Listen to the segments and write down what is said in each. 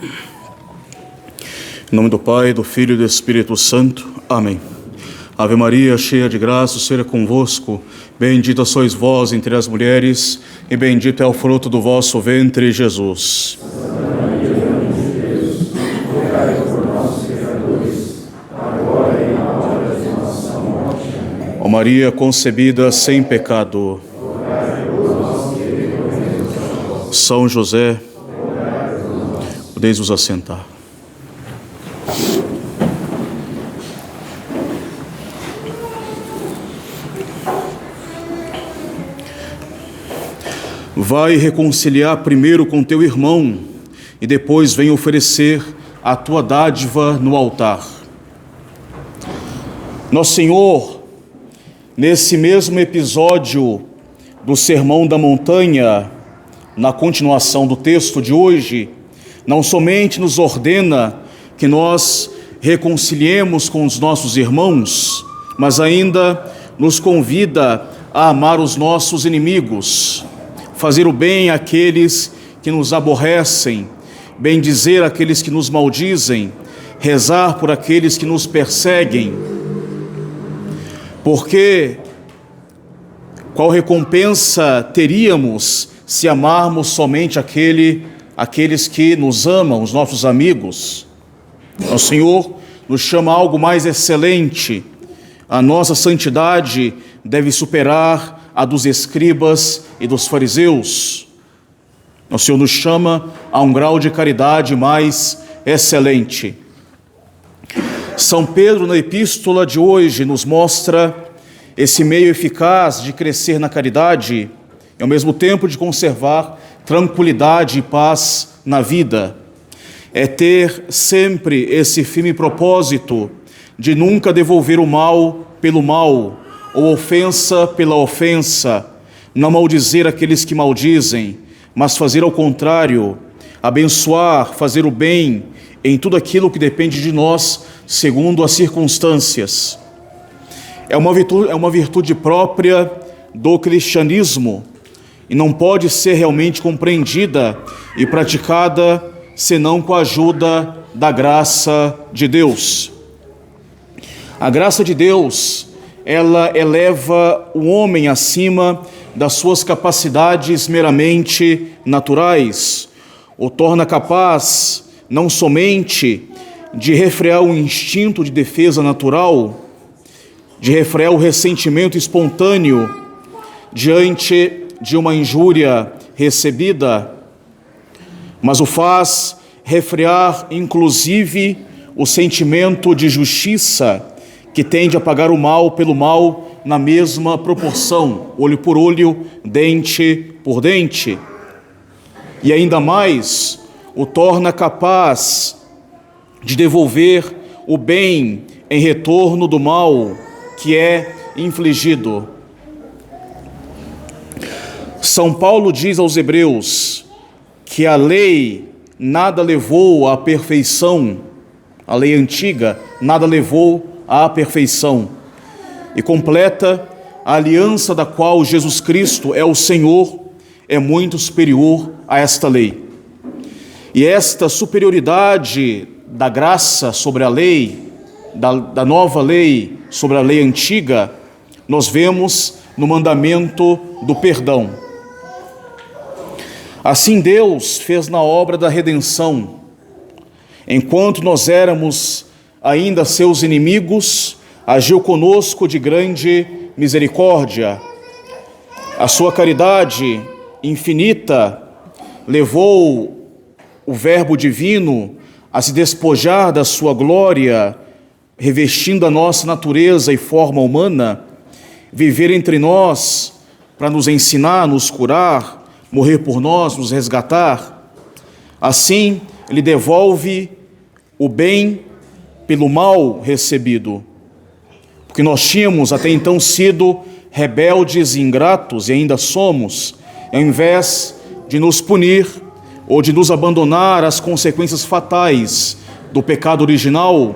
Em nome do Pai, do Filho e do Espírito Santo. Amém. Ave Maria, cheia de graça, o Senhor é convosco. Bendita sois vós entre as mulheres, e bendito é o fruto do vosso ventre, Jesus. Ó Maria concebida sem pecado. São José, podeis vos assentar. Vai reconciliar primeiro com teu irmão e depois vem oferecer a tua dádiva no altar. Nosso Senhor, nesse mesmo episódio do Sermão da Montanha, na continuação do texto de hoje, não somente nos ordena que nós reconciliemos com os nossos irmãos, mas ainda nos convida a amar os nossos inimigos, fazer o bem àqueles que nos aborrecem, bendizer aqueles que nos maldizem, rezar por aqueles que nos perseguem. Porque qual recompensa teríamos se amarmos somente aqueles que nos amam, os nossos amigos? O Senhor nos chama a algo mais excelente. A nossa santidade deve superar a dos escribas e dos fariseus. O Senhor nos chama a um grau de caridade mais excelente. São Pedro, na epístola de hoje, nos mostra esse meio eficaz de crescer na caridade e, ao mesmo tempo, de conservar tranquilidade e paz na vida. É ter sempre esse firme propósito de nunca devolver o mal pelo mal, ou ofensa pela ofensa, não maldizer aqueles que maldizem, mas fazer ao contrário, abençoar, fazer o bem em tudo aquilo que depende de nós, segundo as circunstâncias. É uma virtude própria do cristianismo e não pode ser realmente compreendida e praticada senão com a ajuda da graça de Deus. A graça de Deus, ela eleva o homem acima das suas capacidades meramente naturais, o torna capaz não somente de refrear o instinto de defesa natural, de refrear o ressentimento espontâneo diante de uma injúria recebida, mas o faz refrear inclusive o sentimento de justiça que tende a pagar o mal pelo mal na mesma proporção, olho por olho, dente por dente. E ainda mais, o torna capaz de devolver o bem em retorno do mal que é infligido. São Paulo diz aos Hebreus que a lei nada levou à perfeição, a lei antiga nada levou à perfeição, e completa: a aliança da qual Jesus Cristo é o Senhor é muito superior a esta lei. E esta superioridade da graça sobre a lei, da nova lei sobre a lei antiga, nós vemos no mandamento do perdão. Assim Deus fez na obra da redenção. Enquanto nós éramos ainda seus inimigos, agiu conosco de grande misericórdia. A sua caridade infinita levou o Verbo divino a se despojar da sua glória, revestindo a nossa natureza e forma humana, viver entre nós para nos ensinar, nos curar, morrer por nós, nos resgatar. Assim, Ele devolve o bem pelo mal recebido, porque nós tínhamos até então sido rebeldes e ingratos, e ainda somos. Ao invés de nos punir ou de nos abandonar às consequências fatais do pecado original,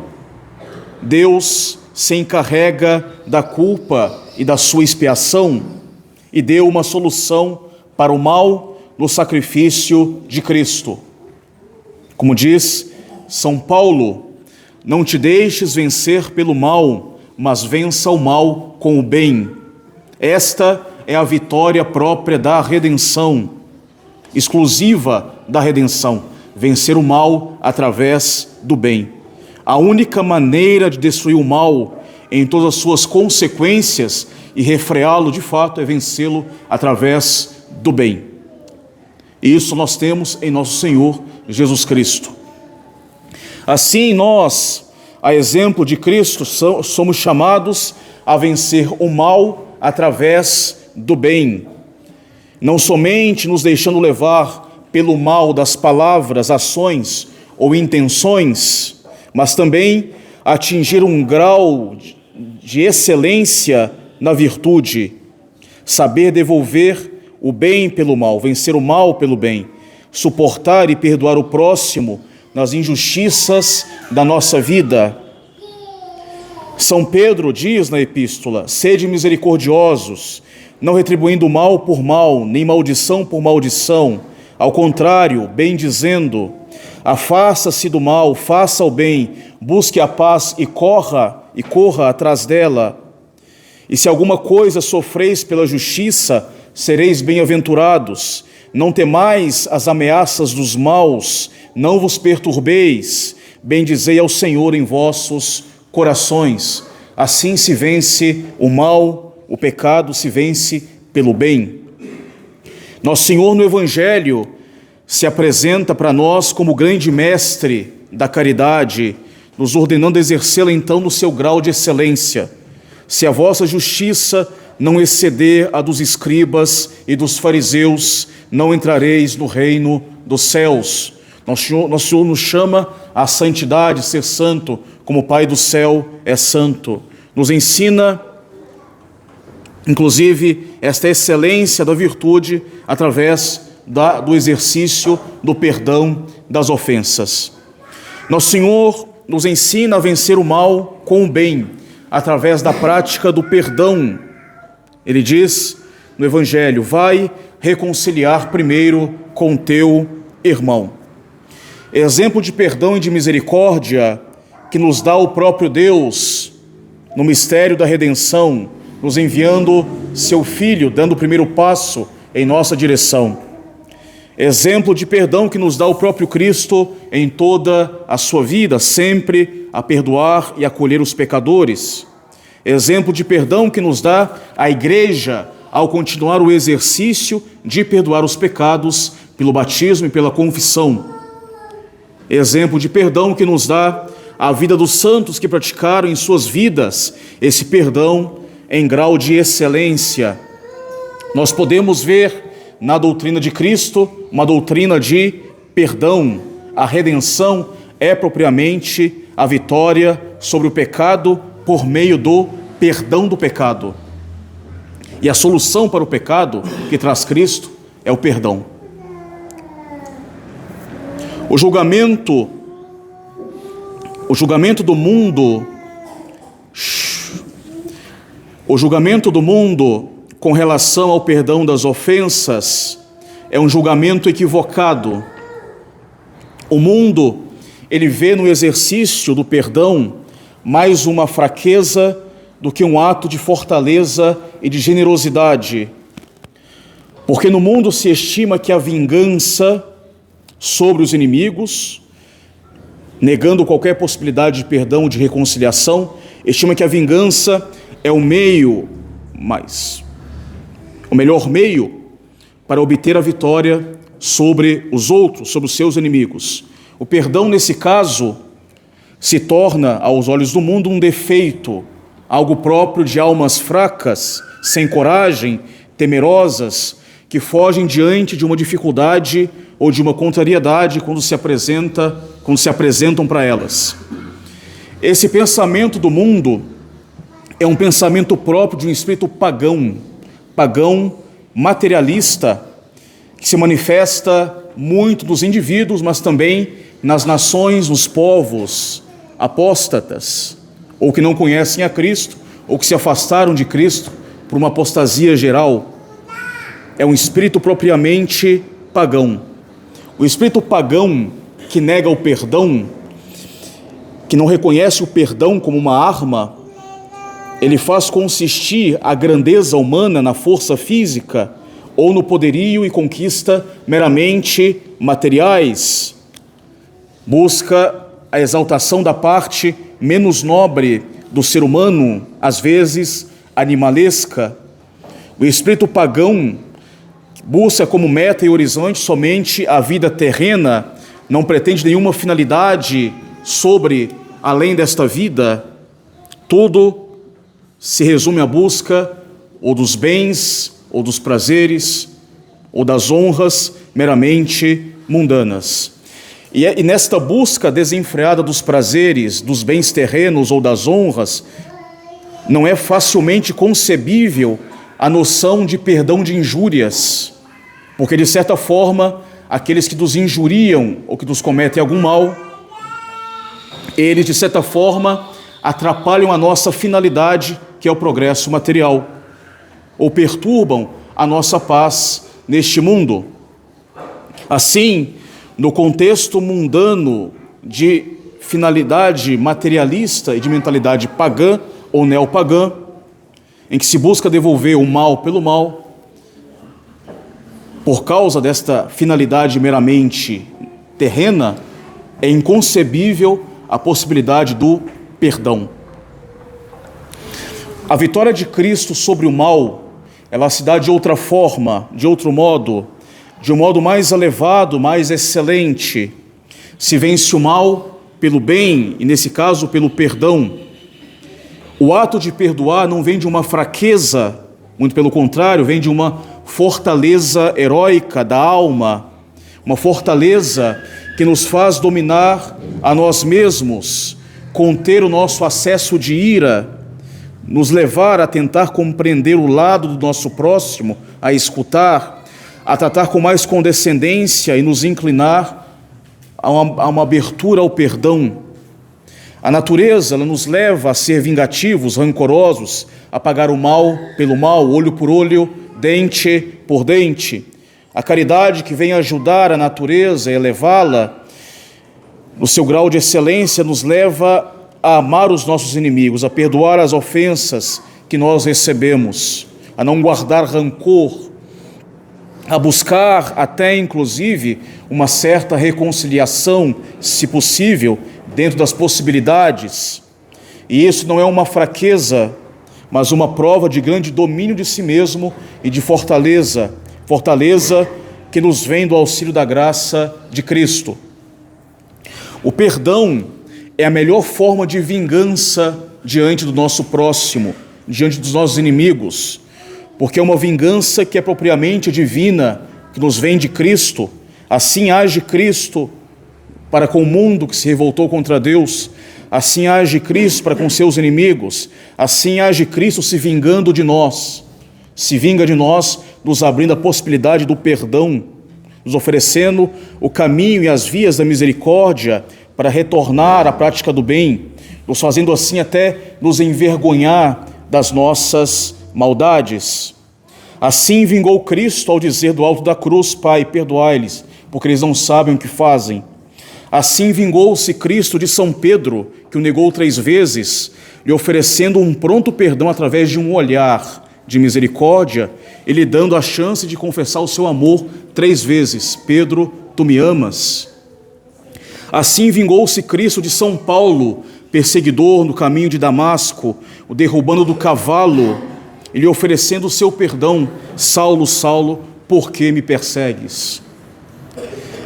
Deus se encarrega da culpa e da sua expiação e deu uma solução para o mal no sacrifício de Cristo. Como diz São Paulo, não te deixes vencer pelo mal, mas vença o mal com o bem. Esta é a vitória própria da redenção, exclusiva da redenção, vencer o mal através do bem. A única maneira de destruir o mal em todas as suas consequências e refreá-lo de fato é vencê-lo através do bem. E isso nós temos em nosso Senhor Jesus Cristo. Assim nós, a exemplo de Cristo, somos chamados a vencer o mal através do bem, não somente nos deixando levar pelo mal das palavras, ações ou intenções, mas também atingir um grau de excelência na virtude, saber devolver o bem pelo mal, vencer o mal pelo bem, suportar e perdoar o próximo nas injustiças da nossa vida. São Pedro diz na epístola: sede misericordiosos, não retribuindo mal por mal, nem maldição por maldição, ao contrário, bem dizendo, afasta-se do mal, faça o bem, busque a paz e corra atrás dela. E se alguma coisa sofreis pela justiça, sereis bem-aventurados. Não temais as ameaças dos maus, não vos perturbeis, bendizei ao Senhor em vossos corações. Assim se vence o mal, o pecado se vence pelo bem. Nosso Senhor no Evangelho se apresenta para nós como grande mestre da caridade, nos ordenando exercê-la então no seu grau de excelência. Se a vossa justiça não exceder a dos escribas e dos fariseus, não entrareis no reino dos céus. Nosso Senhor nos chama à santidade, ser santo, como o Pai do céu é santo. Nos ensina, inclusive, esta excelência da virtude através do exercício do perdão das ofensas. Nosso Senhor nos ensina a vencer o mal com o bem, através da prática do perdão. Ele diz no Evangelho: vai reconciliar primeiro com teu irmão. Exemplo de perdão e de misericórdia que nos dá o próprio Deus no mistério da redenção, nos enviando seu Filho, dando o primeiro passo em nossa direção. Exemplo de perdão que nos dá o próprio Cristo em toda a sua vida, sempre a perdoar e acolher os pecadores. Exemplo de perdão que nos dá a Igreja ao continuar o exercício de perdoar os pecados pelo batismo e pela confissão. Exemplo de perdão que nos dá a vida dos santos que praticaram em suas vidas esse perdão em grau de excelência. Nós podemos ver na doutrina de Cristo uma doutrina de perdão. A redenção é propriamente a vitória sobre o pecado por meio do perdão do pecado. E a solução para o pecado que traz Cristo é o perdão. O julgamento do mundo com relação ao perdão das ofensas é um julgamento equivocado. O mundo, ele vê no exercício do perdão mais uma fraqueza do que um ato de fortaleza e de generosidade. Porque no mundo se estima que a vingança sobre os inimigos, negando qualquer possibilidade de perdão, de reconciliação, estima que a vingança é o melhor meio para obter a vitória sobre os outros, sobre os seus inimigos. O perdão, nesse caso, se torna, aos olhos do mundo, um defeito, algo próprio de almas fracas, sem coragem, temerosas, que fogem diante de uma dificuldade ou de uma contrariedade quando se apresentam para elas. Esse pensamento do mundo é um pensamento próprio de um espírito pagão materialista, que se manifesta muito nos indivíduos, mas também nas nações, nos povos apóstatas, ou que não conhecem a Cristo, ou que se afastaram de Cristo por uma apostasia geral. É um espírito propriamente pagão. O espírito pagão que nega o perdão, que não reconhece o perdão como uma arma, ele faz consistir a grandeza humana na força física ou no poderio e conquista meramente materiais. Busca a exaltação da parte menos nobre do ser humano, às vezes animalesca. O espírito pagão busca como meta e horizonte somente a vida terrena, não pretende nenhuma finalidade além desta vida. Tudo se resume à busca ou dos bens, ou dos prazeres, ou das honras meramente mundanas. E nesta busca desenfreada dos prazeres, dos bens terrenos ou das honras, não é facilmente concebível a noção de perdão de injúrias, porque de certa forma, aqueles que nos injuriam ou que nos cometem algum mal, eles de certa forma atrapalham a nossa finalidade, que é o progresso material, ou perturbam a nossa paz neste mundo. Assim, no contexto mundano de finalidade materialista e de mentalidade pagã ou neopagã, em que se busca devolver o mal pelo mal, por causa desta finalidade meramente terrena, é inconcebível a possibilidade do perdão. A vitória de Cristo sobre o mal, ela se dá de outra forma, de outro modo, de um modo mais elevado, mais excelente. Se vence o mal pelo bem, e nesse caso pelo perdão. O ato de perdoar não vem de uma fraqueza, muito pelo contrário, vem de uma fortaleza heróica da alma, uma fortaleza que nos faz dominar a nós mesmos, conter o nosso acesso de ira, nos levar a tentar compreender o lado do nosso próximo, a escutar, a tratar com mais condescendência e nos inclinar a uma abertura ao perdão. A natureza, ela nos leva a ser vingativos, rancorosos, a pagar o mal pelo mal, olho por olho, dente por dente. A caridade que vem ajudar a natureza e elevá-la no seu grau de excelência nos leva a amar os nossos inimigos, a perdoar as ofensas que nós recebemos, a não guardar rancor, a buscar até inclusive uma certa reconciliação, se possível, dentro das possibilidades. E isso não é uma fraqueza, mas uma prova de grande domínio de si mesmo e de fortaleza, fortaleza que nos vem do auxílio da graça de Cristo. O perdão é a melhor forma de vingança diante do nosso próximo, diante dos nossos inimigos, porque é uma vingança que é propriamente divina, que nos vem de Cristo. Assim age Cristo para com o mundo que se revoltou contra Deus, assim age Cristo para com seus inimigos, assim age Cristo se vingando de nós, se vinga de nós, nos abrindo a possibilidade do perdão, nos oferecendo o caminho e as vias da misericórdia para retornar à prática do bem, nos fazendo assim até nos envergonhar das nossas maldades. Assim vingou Cristo ao dizer do alto da cruz: Pai, perdoai-lhes, porque eles não sabem o que fazem. Assim vingou-se Cristo de São Pedro, que o negou 3 vezes, lhe oferecendo um pronto perdão através de um olhar de misericórdia, e lhe dando a chance de confessar o seu amor 3 vezes: Pedro, tu me amas. Assim vingou-se Cristo de São Paulo, perseguidor no caminho de Damasco, o derrubando do cavalo, e lhe oferecendo o seu perdão: Saulo, Saulo, por que me persegues?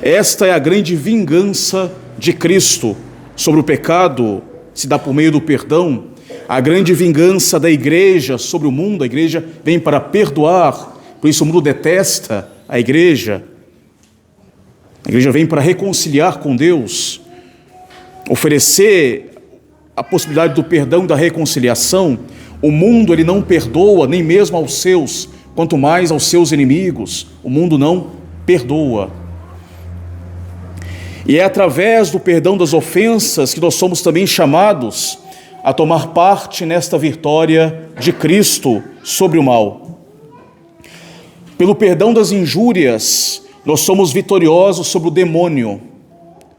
Esta é a grande vingança de Cristo sobre o pecado, se dá por meio do perdão. A grande vingança da igreja sobre o mundo, a igreja vem para perdoar, por isso o mundo detesta a igreja. A igreja vem para reconciliar com Deus, oferecer a possibilidade do perdão e da reconciliação. O mundo, ele não perdoa nem mesmo aos seus, quanto mais aos seus inimigos. O mundo não perdoa. E é através do perdão das ofensas que nós somos também chamados a tomar parte nesta vitória de Cristo sobre o mal. Pelo perdão das injúrias, nós somos vitoriosos sobre o demônio.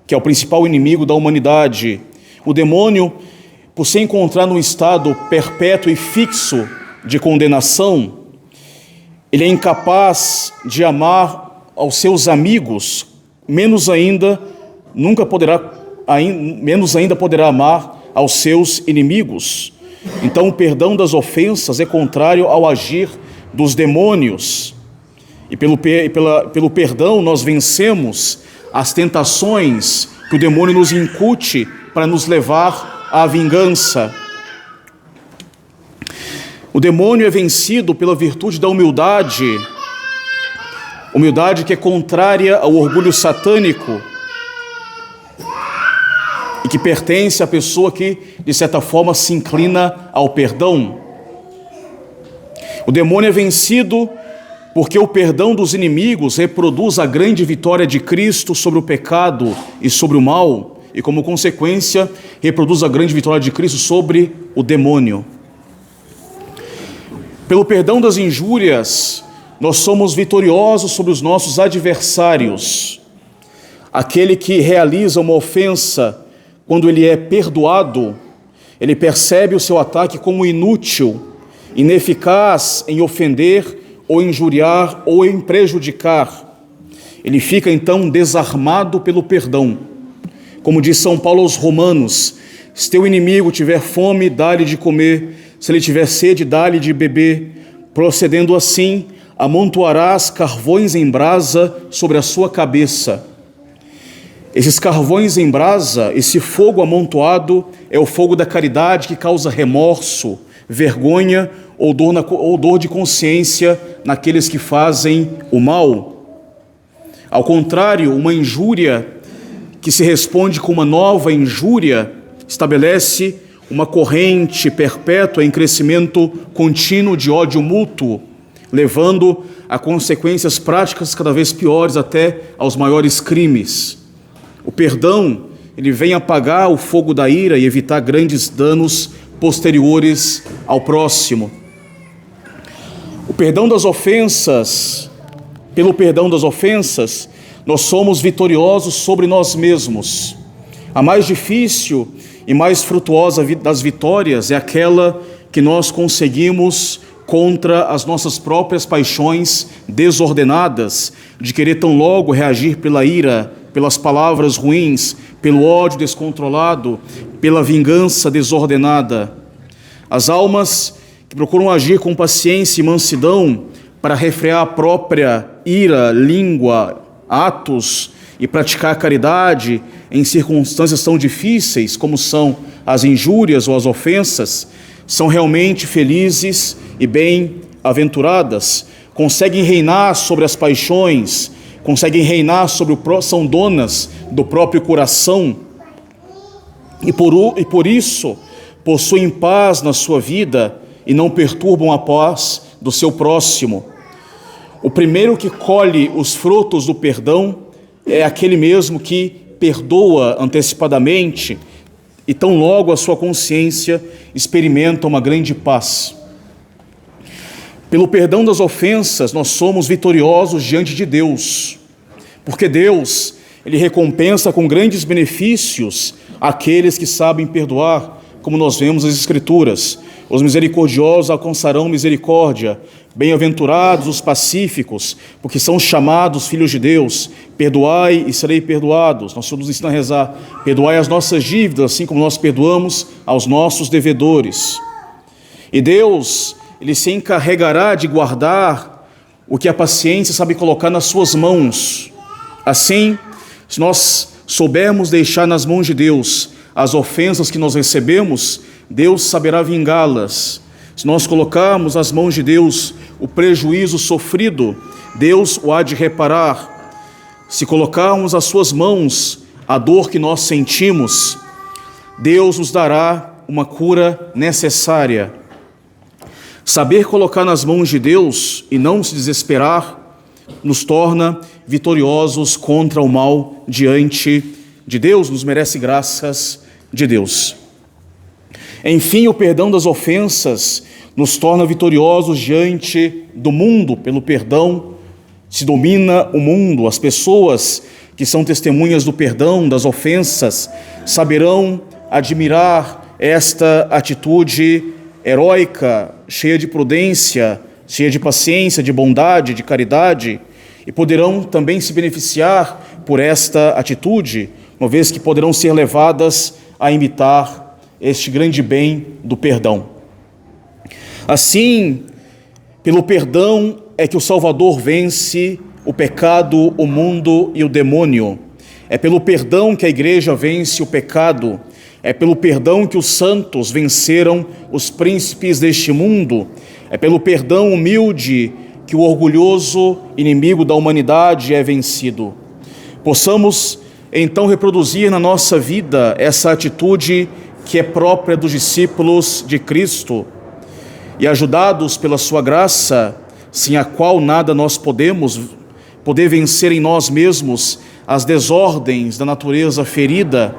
que é o principal inimigo da humanidade. O demônio, por se encontrar num estado perpétuo e fixo de condenação, ele é incapaz de amar aos seus amigos, menos ainda poderá amar aos seus inimigos. Então, o perdão das ofensas é contrário ao agir dos demônios. E pelo perdão nós vencemos as tentações que o demônio nos incute para nos levar à vingança. O demônio é vencido pela virtude da humildade que é contrária ao orgulho satânico e que pertence à pessoa que, de certa forma, se inclina ao perdão. O demônio é vencido porque o perdão dos inimigos reproduz a grande vitória de Cristo sobre o pecado e sobre o mal, e como consequência, reproduz a grande vitória de Cristo sobre o demônio. Pelo perdão das injúrias, nós somos vitoriosos sobre os nossos adversários. Aquele que realiza uma ofensa, quando ele é perdoado, ele percebe o seu ataque como inútil, ineficaz em ofender ou injuriar ou em prejudicar. Ele fica então desarmado pelo perdão. Como diz São Paulo aos Romanos: se teu inimigo tiver fome, dá-lhe de comer, se ele tiver sede, dá-lhe de beber. Procedendo assim, amontoarás carvões em brasa sobre a sua cabeça. Esses carvões em brasa, esse fogo amontoado, é o fogo da caridade que causa remorso, vergonha ou dor de consciência naqueles que fazem o mal. Ao contrário, uma injúria que se responde com uma nova injúria estabelece uma corrente perpétua em crescimento contínuo de ódio mútuo, levando a consequências práticas cada vez piores, até aos maiores crimes. O perdão, ele vem apagar o fogo da ira e evitar grandes danos posteriores ao próximo. O perdão das ofensas, pelo perdão das ofensas, nós somos vitoriosos sobre nós mesmos. A mais difícil e mais frutuosa das vitórias é aquela que nós conseguimos contra as nossas próprias paixões desordenadas, de querer tão logo reagir pela ira, pelas palavras ruins, pelo ódio descontrolado, pela vingança desordenada. As almas que procuram agir com paciência e mansidão para refrear a própria ira, língua, atos e praticar a caridade em circunstâncias tão difíceis como são as injúrias ou as ofensas, são realmente felizes e bem-aventuradas, conseguem reinar sobre as paixões, conseguem reinar sobre são donas do próprio coração e por isso possuem paz na sua vida e não perturbam a paz do seu próximo. O primeiro que colhe os frutos do perdão é aquele mesmo que perdoa antecipadamente e tão logo a sua consciência experimenta uma grande paz. Pelo perdão das ofensas, nós somos vitoriosos diante de Deus, porque Deus, Ele recompensa com grandes benefícios aqueles que sabem perdoar, como nós vemos nas Escrituras. Os misericordiosos alcançarão misericórdia, bem-aventurados os pacíficos, porque são chamados filhos de Deus. Perdoai e serei perdoados. Nosso Senhor nos ensina a rezar: perdoai as nossas dívidas, assim como nós perdoamos aos nossos devedores. E Deus, Ele se encarregará de guardar o que a paciência sabe colocar nas suas mãos. Assim, se nós soubermos deixar nas mãos de Deus as ofensas que nós recebemos, Deus saberá vingá-las. Se nós colocarmos nas mãos de Deus o prejuízo sofrido, Deus o há de reparar. Se colocarmos às suas mãos a dor que nós sentimos, Deus nos dará uma cura necessária. Saber colocar nas mãos de Deus e não se desesperar nos torna vitoriosos contra o mal diante de Deus, nos merece graças de Deus. Enfim, o perdão das ofensas nos torna vitoriosos diante do mundo, pelo perdão se domina o mundo, as pessoas que são testemunhas do perdão, das ofensas, saberão admirar esta atitude heróica, cheia de prudência, cheia de paciência, de bondade, de caridade, e poderão também se beneficiar por esta atitude, uma vez que poderão ser levadas a imitar este grande bem do perdão. Assim, pelo perdão é que o Salvador vence o pecado, o mundo e o demônio. É pelo perdão que a igreja vence o pecado. É pelo perdão que os santos venceram os príncipes deste mundo. É pelo perdão humilde que o orgulhoso inimigo da humanidade é vencido. Possamos então reproduzir na nossa vida essa atitude que é própria dos discípulos de Cristo, e ajudados pela sua graça, sem a qual nada nós poder vencer em nós mesmos as desordens da natureza ferida,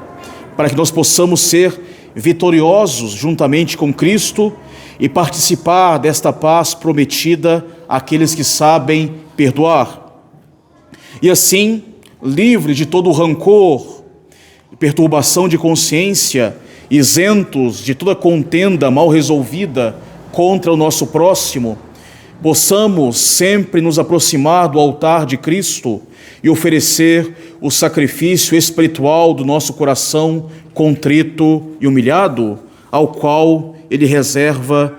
para que nós possamos ser vitoriosos juntamente com Cristo e participar desta paz prometida àqueles que sabem perdoar. E assim, livre de todo rancor, perturbação de consciência, isentos de toda contenda mal resolvida contra o nosso próximo, possamos sempre nos aproximar do altar de Cristo e oferecer o sacrifício espiritual do nosso coração contrito e humilhado, ao qual Ele reserva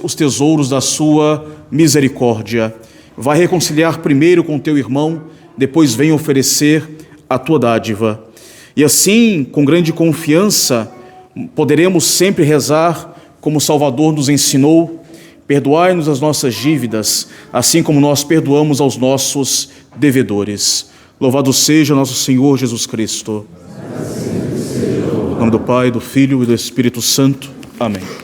os tesouros da sua misericórdia. Vai reconciliar primeiro com teu irmão, depois vem oferecer a tua dádiva. E assim, com grande confiança, poderemos sempre rezar como o Salvador nos ensinou: perdoai-nos as nossas dívidas, assim como nós perdoamos aos nossos devedores. Louvado seja nosso Senhor Jesus Cristo. Em nome do Pai, do Filho e do Espírito Santo. Amém.